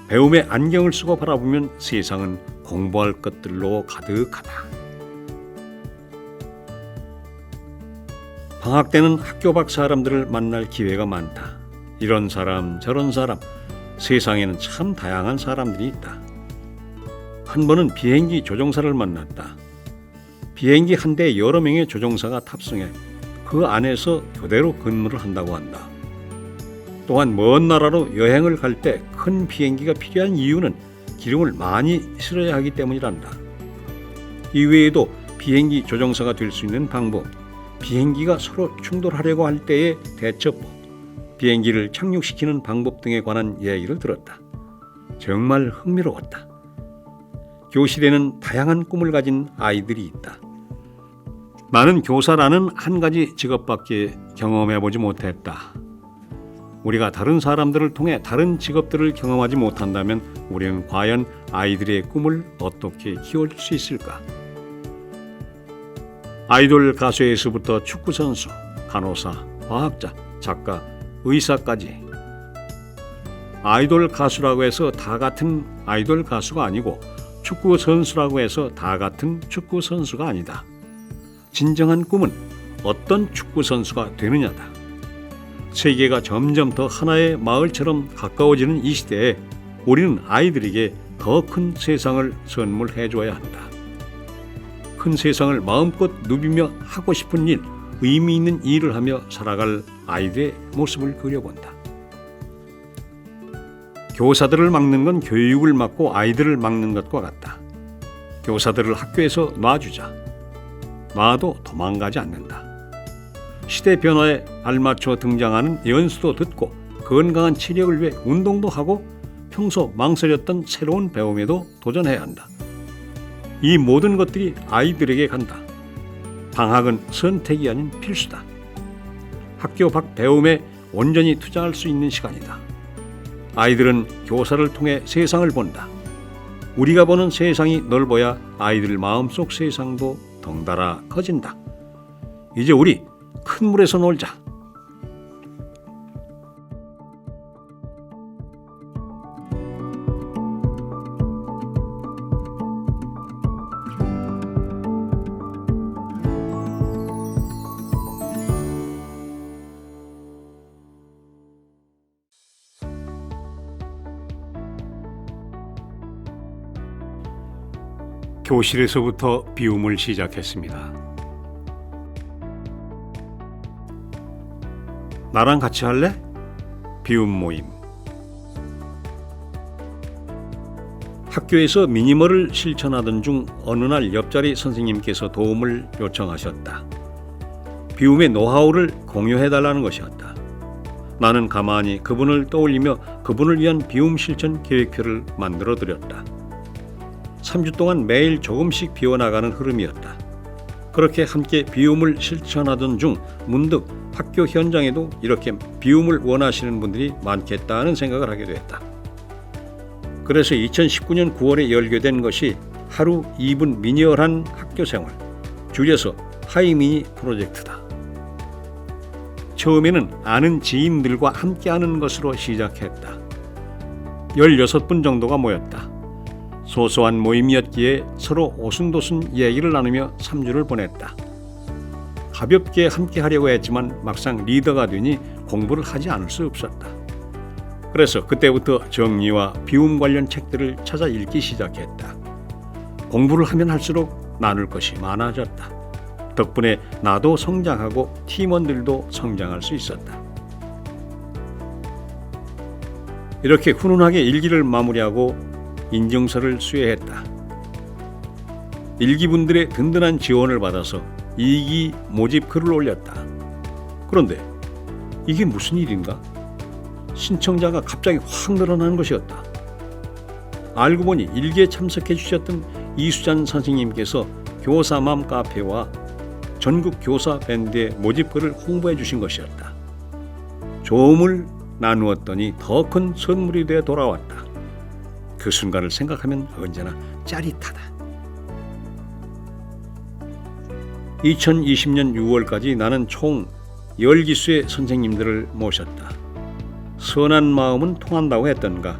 [SPEAKER 1] 배움의 안경을 쓰고 바라보면 세상은 공부할 것들로 가득하다. 방학 때는 학교 밖 사람들을 만날 기회가 많다. 이런 사람 저런 사람, 세상에는 참 다양한 사람들이 있다. 한 번은 비행기 조종사를 만났다. 비행기 한 대에 여러 명의 조종사가 탑승해 그 안에서 교대로 근무를 한다고 한다. 또한 먼 나라로 여행을 갈 때 큰 비행기가 필요한 이유는 기름을 많이 실어야 하기 때문이란다. 이외에도 비행기 조종사가 될 수 있는 방법, 비행기가 서로 충돌하려고 할 때의 대처법, 비행기를 착륙시키는 방법 등에 관한 얘기를 들었다. 정말 흥미로웠다. 교실에는 다양한 꿈을 가진 아이들이 있다. 나는 교사라는 한 가지 직업밖에 경험해보지 못했다. 우리가 다른 사람들을 통해 다른 직업들을 경험하지 못한다면 우리는 과연 아이들의 꿈을 어떻게 키워줄 수 있을까? 아이돌 가수에서부터 축구 선수, 간호사, 과학자, 작가, 의사까지. 아이돌 가수라고 해서 다 같은 아이돌 가수가 아니고 축구 선수라고 해서 다 같은 축구 선수가 아니다. 진정한 꿈은 어떤 축구 선수가 되느냐다. 세계가 점점 더 하나의 마을처럼 가까워지는 이 시대에 우리는 아이들에게 더 큰 세상을 선물해 줘야 한다. 큰 세상을 마음껏 누비며 하고 싶은 일, 의미 있는 일을 하며 살아갈 아이들의 모습을 그려본다. 교사들을 막는 건 교육을 막고 아이들을 막는 것과 같다. 교사들을 학교에서 놔주자. 놔도 도망가지 않는다. 시대 변화에 알맞춰 등장하는 연수도 듣고 건강한 체력을 위해 운동도 하고 평소 망설였던 새로운 배움에도 도전해야 한다. 이 모든 것들이 아이들에게 간다. 방학은 선택이 아닌 필수다. 학교 밖 배움에 온전히 투자할 수 있는 시간이다. 아이들은 교사를 통해 세상을 본다. 우리가 보는 세상이 넓어야 아이들 마음속 세상도 덩달아 커진다. 이제 우리 큰 물에서 놀자. 교실에서부터 비움을 시작했습니다. 나랑 같이 할래? 비움 모임. 학교에서 미니멀을 실천하던 중 어느 날 옆자리 선생님께서 도움을 요청하셨다. 비움의 노하우를 공유해달라는 것이었다. 나는 가만히 그분을 떠올리며 그분을 위한 비움 실천 계획표를 만들어 드렸다. 3주 동안 매일 조금씩 비워나가는 흐름이었다. 그렇게 함께 비움을 실천하던 중 문득 학교 현장에도 이렇게 비움을 원하시는 분들이 많겠다는 생각을 하게 됐다. 그래서 2019년 9월에 열게 것이 하루 2분 미니얼한 학교생활, 줄여서 하이미니 프로젝트다. 처음에는 아는 지인들과 함께하는 것으로 시작했다. 16분 정도가 모였다. 소소한 모임이었기에 서로 오순도순 얘기를 나누며 3주를 보냈다. 가볍게 함께 하려고 했지만 막상 리더가 되니 공부를 하지 않을 수 없었다. 그래서 그때부터 정리와 비움 관련 책들을 찾아 읽기 시작했다. 공부를 하면 할수록 나눌 것이 많아졌다. 덕분에 나도 성장하고 팀원들도 성장할 수 있었다. 이렇게 훈훈하게 일기를 마무리하고 인증서를 수여했다. 일기분들의 든든한 지원을 받아서 2기 모집 글을 올렸다. 그런데 이게 무슨 일인가? 신청자가 갑자기 확 늘어나는 것이었다. 알고 보니 일기에 참석해 주셨던 이수잔 선생님께서 교사맘 카페와 전국 교사 밴드의 모집글을 홍보해 주신 것이었다. 조음을 나누었더니 더 큰 선물이 되어 돌아왔다. 그 순간을 생각하면 언제나 짜릿하다. 2020년 6월까지 나는 총 10기수의 선생님들을 모셨다. 선한 마음은 통한다고 했던가.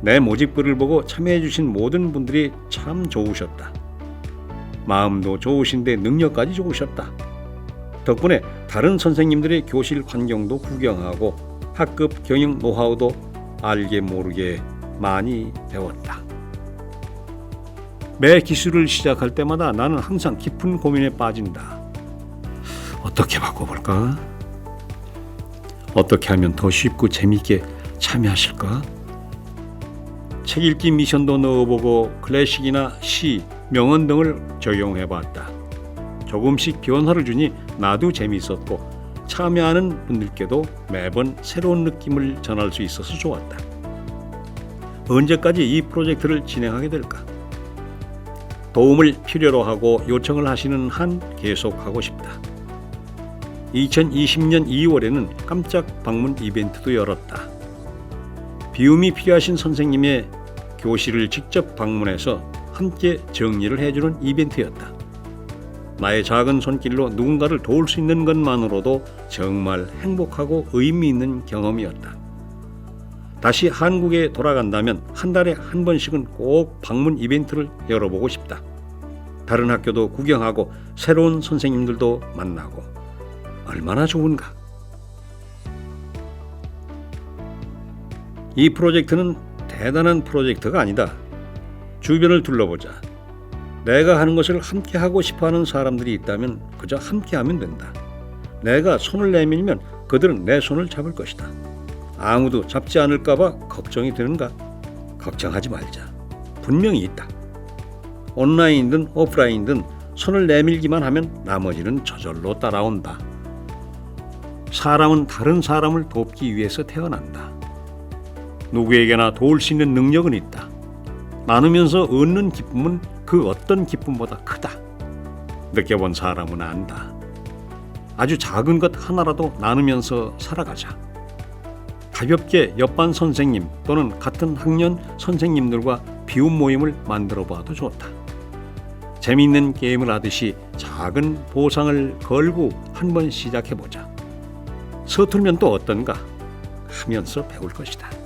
[SPEAKER 1] 내 모집글을 보고 참여해 주신 모든 분들이 참 좋으셨다. 마음도 좋으신데 능력까지 좋으셨다. 덕분에 다른 선생님들의 교실 환경도 구경하고 학급 경영 노하우도 알게 모르게 많이 배웠다. 매 기술을 시작할 때마다 나는 항상 깊은 고민에 빠진다. 어떻게 바꿔볼까? 어떻게 하면 더 쉽고 재미있게 참여하실까? 책 읽기 미션도 넣어보고 클래식이나 시, 명언 등을 적용해봤다. 조금씩 변화를 주니 나도 재미있었고 참여하는 분들께도 매번 새로운 느낌을 전할 수 있어서 좋았다. 언제까지 이 프로젝트를 진행하게 될까? 도움을 필요로 하고 요청을 하시는 한 계속하고 싶다. 2020년 2월에는 깜짝 방문 이벤트도 열었다. 비움이 필요하신 선생님의 교실을 직접 방문해서 함께 정리를 해주는 이벤트였다. 나의 작은 손길로 누군가를 도울 수 있는 것만으로도 정말 행복하고 의미 있는 경험이었다. 다시 한국에 돌아간다면 한 달에 한 번씩은 꼭 방문 이벤트를 열어보고 싶다. 다른 학교도 구경하고 새로운 선생님들도 만나고 얼마나 좋은가. 이 프로젝트는 대단한 프로젝트가 아니다. 주변을 둘러보자. 내가 하는 것을 함께 하고 싶어하는 사람들이 있다면 그저 함께하면 된다. 내가 손을 내밀면 그들은 내 손을 잡을 것이다. 아무도 잡지 않을까 봐 걱정이 드는가? 걱정하지 말자. 분명히 있다. 온라인이든 오프라인이든 손을 내밀기만 하면 나머지는 저절로 따라온다. 사람은 다른 사람을 돕기 위해서 태어난다. 누구에게나 도울 수 있는 능력은 있다. 나누면서 얻는 기쁨은 그 어떤 기쁨보다 크다. 느껴본 사람은 안다. 아주 작은 것 하나라도 나누면서 살아가자. 가볍게 옆반 선생님 또는 같은 학년 선생님들과 비움 모임을 만들어 봐도 좋다. 재미있는 게임을 하듯이 작은 보상을 걸고 한번 시작해보자. 서툴면 또 어떤가 하면서 배울 것이다.